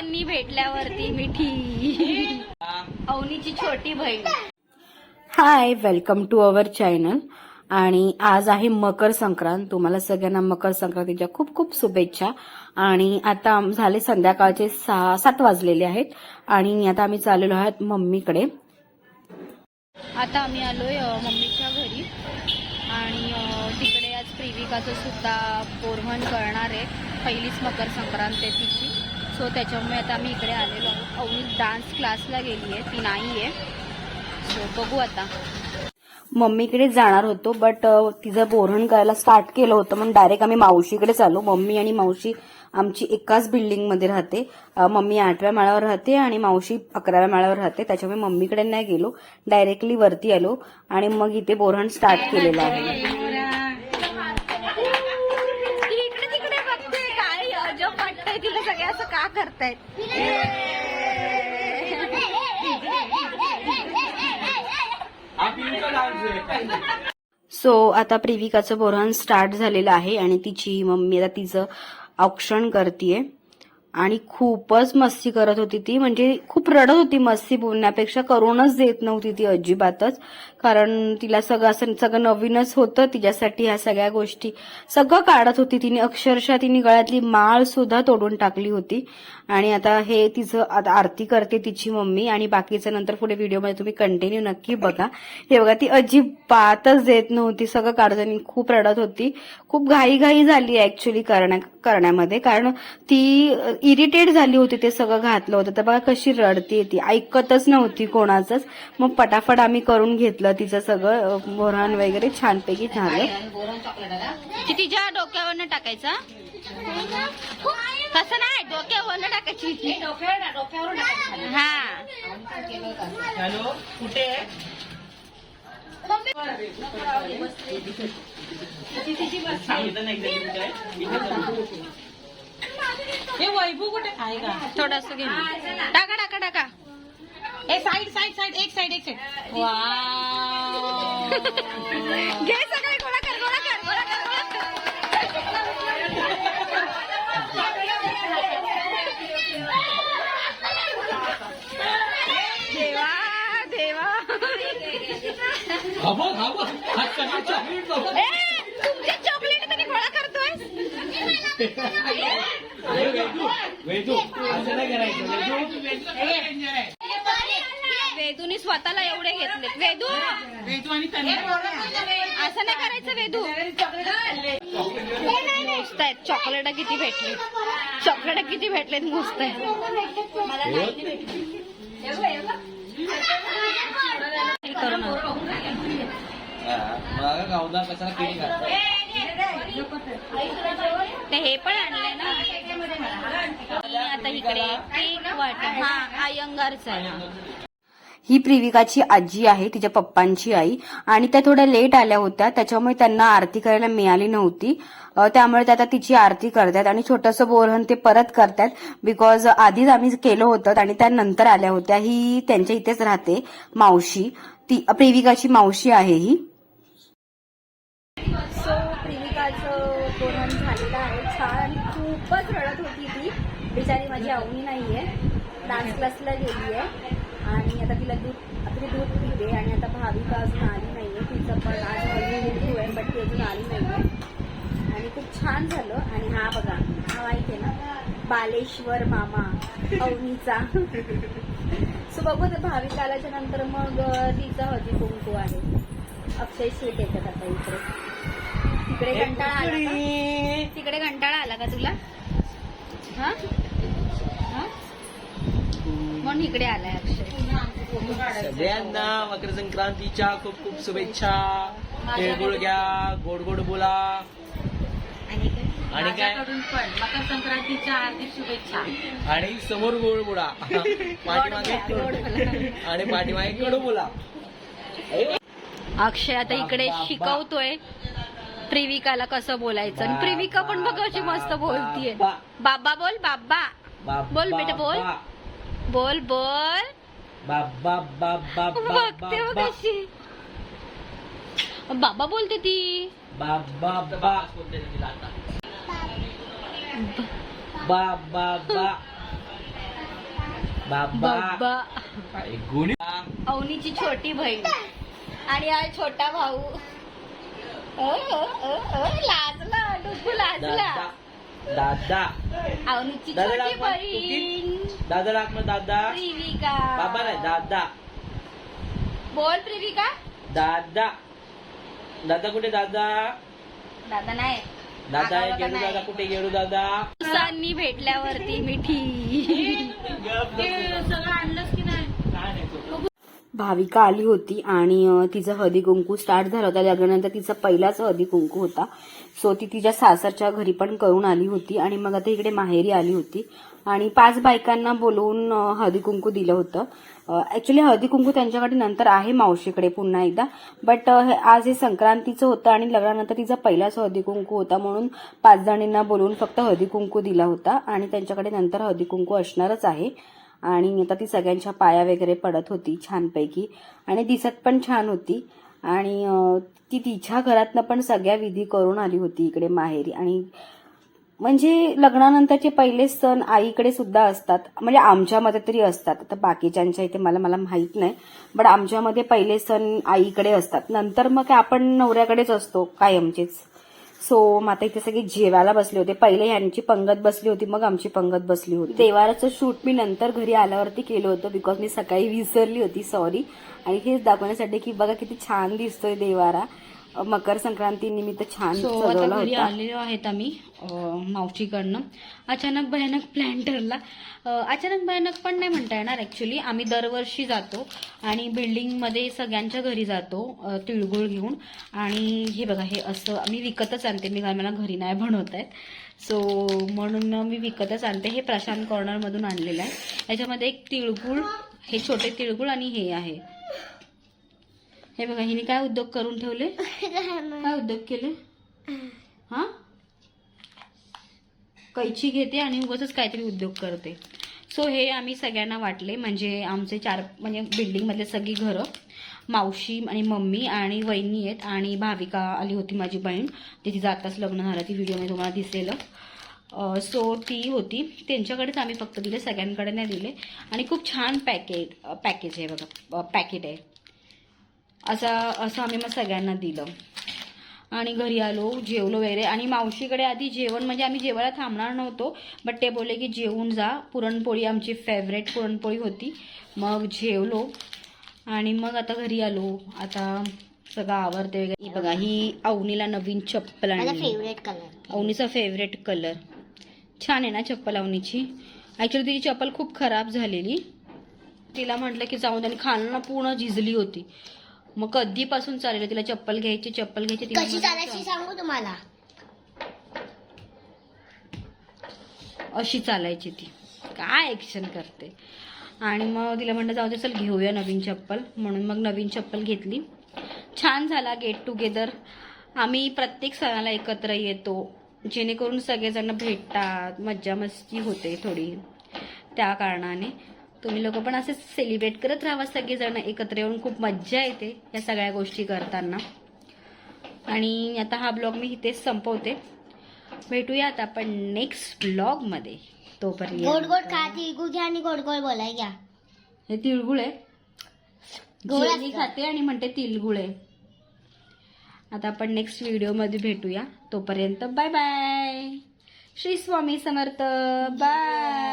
पाहुणी भेटल्यावरती मिठी. अवनीची छोटी बहीण. हाय, वेलकम टू अवर चॅनल. आणि आज आहे मकर संक्रांत. तुम्हाला सगळ्यांना मकर संक्रांतीच्या खूप खूप शुभेच्छा. आणि आता झाले संध्याकाळचे 7 वाजलेले आहेत आणि आता आम्ही चाललेलो आहोत मम्मीकडे. आता आम्ही आलोय मम्मीच्या घरी आणि तिकडे आज प्रिविकाचं सुद्धा बोरव्हण करणार आहे. पहिलीच मकर संक्रांत आहे तिची, सो त्याच्यामुळे आता आम्ही इकडे आलेलो आहोत. अवनी डान्स क्लासला गेली आहे, ती नाही आहे. सो बघू आता. मम्मीकडे जाणार होतो बट तिचं बोरव्हण करायला स्टार्ट केलं होतं म्हणून डायरेक्ट आम्ही मावशीकडे चाललो. मम्मी आणि मावशी आमची एकाच बिल्डिंगमध्ये राहते. मम्मी 8व्या माळ्यावर राहते आणि मावशी 11व्या माळ्यावर राहते. त्याच्यामुळे मम्मीकडे नाही गेलो, डायरेक्टली वरती आलो आणि मग इथे बोरव्हण स्टार्ट केलेलं आहे. इकडे तिकडे बघते, काय अजब वाटतंय तिला, सगळे असं का करतायत. सो आता प्रिविकाचं बोरव्हण स्टार्ट झालेलं आहे आणि तिची मम्मी आता तिचं औक्षण करतीये आणि खूपच मस्ती करत होती ती. म्हणजे खूप रडत होती, मस्ती बोलण्यापेक्षा करूनच देत नव्हती ती अजिबातच. कारण तिला सगळं नवीनच होतं तिच्यासाठी. ह्या सगळ्या गोष्टी सगळं काढत होती तिने. अक्षरशः तिने गळ्यातली माळ सुद्धा तोडून टाकली होती. आणि आता हे तिचं आता आरती करते तिची मम्मी. आणि बाकीचं नंतर पुढे व्हिडिओमध्ये तुम्ही कंटिन्यू नक्की बघा. हे बघा, ती अजिबातच देत नव्हती, सगळं काढत आणि खूप रडत होती. खूप घाई झाली ऍक्च्युली करण्यामध्ये, कारण ती इरिटेट झाली होती. ते सगळं घातलं होतं तर बघा कशी रडते ती, ऐकतच नव्हती कोणाचंच. मग पटापट आम्ही करून घेतलं तिचं सगळं बोरव्हण वगैरे छानपैकी झालं. तिच्या डोक्यावरनं टाकायचा, तसं नाही, डोक्यावरनं टाकायची. हा, हे वैभव कुठे आहे का? थोडस घे, टाका टाका टाका. ए साइड साइड साइड एक साइड वाव. घे सगळे, गोळा कर गोळा कर गोळा कर गोळा कर. देवा देवा, तुमचे चॉकलेट तरी गोळा करतोय. वेदूनी स्वतःला एवढे घेतले. वेदू असं नाही करायचं. वेदू मोजतायत चॉकलेट किती भेटले, चॉकलेट किती भेटलेत मोजतायत. ते हे पण आणलंय ना. आता इकडे केक वाटत. हा, अयंगारचा आहे. ही प्रिविकाची आजी आहे, तिच्या पप्पांची आई. आणि त्या थोड्या लेट आल्या होत्या, त्याच्यामुळे त्यांना आरती करायला मिळाली नव्हती. त्यामुळे त्या आता तिची आरती करतात आणि छोटंसं बोरव्हण ते परत करतात. बिकॉज आधीच आम्ही केलं होतं आणि त्या नंतर आल्या होत्या. ही त्यांच्या इथेच राहते, मावशी. ती प्रिविकाची मावशी आहे ही. सो प्रिविकाचं बोरव्हण झालेलं आहे छान आणि खूपच रडत होती ती बिचारी. माझी अवनी नाहीये, डान्स क्लासला गेली आहे आणि आता तिला दूध पिते. आणि आता भाविका अजून आली नाहीये, तिचं पण आज हळू आहे बट ती अजून आली नाहीये. आणि खूप छान झालं. आणि हा बघा, हा माहिती आहे ना, बालेश्वर मामा अवनीचा. सो बघू आता भाविका आल्याच्या नंतर मग तिचा हळदी कुंकू आहे. अक्षय स्वीट येतात आता इकडे. तिकडे कंटाळा आला का? तिकडे कंटाळा आला का तुला? हा, म्हणून इकडे आलाय अक्षय. सगळ्यांना मकर संक्रांतीच्या खूप खूप शुभेच्छा. तिळगुळ घ्या, गोड गोड बोला. आणि काय पण मकर संक्रांतीच्या हार्दिक शुभेच्छा. आणि समोर गोड बोला, पाठीमागे आणि पाठीमागे कडू बोला. अक्षय आता इकडे शिकवतोय प्रिविकाला कसं बोलायचं. आणि प्रिविका पण बघ कशी मस्त बोलतीये. बाबा बोल, बाबा बोल बेटा, बोल बोल बोल. बघते बघ कशी बाबा बोलते ती. बाबा बाबा काय गुणी अवनीची छोटी बहीण आणि हा छोटा भाऊ लाजला डुगू लाजला दादा दादा अवनीची दादा छोटी लाग मग, बहीण दादा लाग मग दादा प्रिविका बाबा नाही दादा बोल प्रिविका दादा दादा कुठे दादा दादा नाही दादा आगाऊ गेडू नाही. दादा कुठे गेडू दादा दिवसांनी भेटल्यावरती मिठी सगळं आणलंच की नाही भाविका आली होती आणि तिचं हळदी कुंकू स्टार्ट झालं होता. लग्नानंतर तिचा पहिलाच हळदी कुंकू होता. सो ती तिच्या सासरच्या घरी पण करून आली होती आणि मग आता इकडे माहेरी आली होती आणि 5 बायकांना बोलवून हळदी कुंकू दिलं होतं. ऍक्च्युली हळदी कुंकू त्यांच्याकडे नंतर आहे मावशीकडे पुन्हा एकदा, बट आज हे संक्रांतीचं होतं आणि लग्नानंतर तिचा पहिलाच हळदी कुंकू होता म्हणून 5 जणींना बोलवून फक्त हळदी कुंकू दिला होता आणि त्यांच्याकडे नंतर हळदी कुंकू असणारच आहे. आणि आता ती सगळ्यांच्या पाया वगैरे पडत होती छानपैकी आणि दिसत पण छान होती आणि ती तिच्या घरातनं पण सगळ्या विधी करून आली होती इकडे माहेरी. आणि म्हणजे लग्नानंतरचे पहिले सण आईकडे सुद्धा असतात, म्हणजे आमच्यामध्ये तरी असतात. आता बाकीच्यांच्या इथे मला माहित नाही, बट आमच्यामध्ये पहिले सण आईकडे असतात, नंतर मग आपण नवऱ्याकडेच असतो कायमचेच. सो मग आता इथे सगळे जेवायला बसले होते. पहिले यांची पंगत बसली होती, मग आमची पंगत बसली होती. देवाराचं शूट मी नंतर घरी आल्यावरती केलं होतं बिकॉज मी सकाळी विसरली होती, सॉरी. आणि हेच दाखवण्यासाठी की बघा किती छान दिसतोय देवारा. मकर संक्रांती निमित्त छान सजवला घरी होता. आलेलो आहेत आम्ही मावशीकडनं. अचानक भयानक प्लॅन ठरला. अचानक भयानक पण नाही म्हणता येणार, ऍक्च्युली आम्ही दरवर्षी जातो आणि बिल्डिंगमध्ये सगळ्यांच्या घरी जातो तिळगुळ घेऊन. आणि हे बघा, हे असं मी विकतच आणते, मला घरी नाही बनवत आहेत. सो म्हणून मी विकतच आणते. हे प्रशांत कॉर्नरमधून आणलेलं आहे. याच्यामध्ये एक तिळगुळ, हे छोटे तिळगुळ आणि हे आहे. हे बघा, हिने काय उद्योग करून ठेवले, काय उद्योग केले हा, कैची घेते आणि उगाचच काहीतरी उद्योग करते. सो हे आम्ही सगळ्यांना वाटले, म्हणजे आमचे 4 म्हणजे बिल्डिंगमधले सगळी घरं, मावशी आणि मम्मी आणि वहिनी आहेत आणि भाविका आली होती माझी बहीण, तिचं आताच लग्न झालं, ती व्हिडिओमध्ये तुम्हाला दिसेल. सो ती होती, त्यांच्याकडेच आम्ही फक्त दिले, सगळ्यांकडे नाही दिले. आणि खूप छान पॅकेज आहे बघा, पॅकेट आहे असं आम्ही मग सगळ्यांना दिलं. आणि घरी आलो, जेवलो वगैरे. आणि मावशीकडे आधी जेवण, म्हणजे आम्ही जेवायला थांबणार नव्हतो, बट ते बोलले की जेवून जा. पुरणपोळी आमची फेवरेट पुरणपोळी होती. मग जेवलो आणि मग आता घरी आलो. आता सगळं आवरते वगैरे. बघा, ही अवनीला नवीन चप्पल आणली, फेवरेट कलर, अवनीचा फेवरेट कलर. छान आहे ना चप्पल अवनीची. ऍक्च्युली तिची चप्पल खूप खराब झालेली, तिला म्हटलं की जाऊन, आणि खालनं पूर्ण झिजली होती. मग कधीपासून चालेल तिला चप्पल घ्यायची. कशी चालायची सांगू तुम्हाला, अशी चालायची ती, काय ऍक्शन करते. आणि मग तिला म्हणलं जाऊ दे, चल घेऊया नवीन चप्पल, म्हणून मग नवीन चप्पल घेतली. छान झाला गेट टुगेदर. आम्ही प्रत्येक सणाला एकत्र येतो, जेणेकरून सगळेजण भेटतात, मज्जा मस्ती होते थोडी. त्या कारणाने तुम्ही लोक पण असे सेलिब्रेट करत राहा सगळेजण एकत्र येऊन. खूप मज्जा येते या सगळ्या गोष्टी करताना. आणि आता हा ब्लॉग मी इथेच संपवते. भेटूया आता आपण नेक्स्ट ब्लॉग मध्ये. तोपर्यंत गोड गोड खा, तिळगुळ घ्या आणि गोड गोड बोलाय घ्या. हे तिळगुळ आहे, गोड जेली असतं. खाते आणि म्हणते तिळगुळ आहे. आता आपण नेक्स्ट व्हिडिओ मध्ये भेटूया. तोपर्यंत bye bye. Shri Swami Samarth. Bye.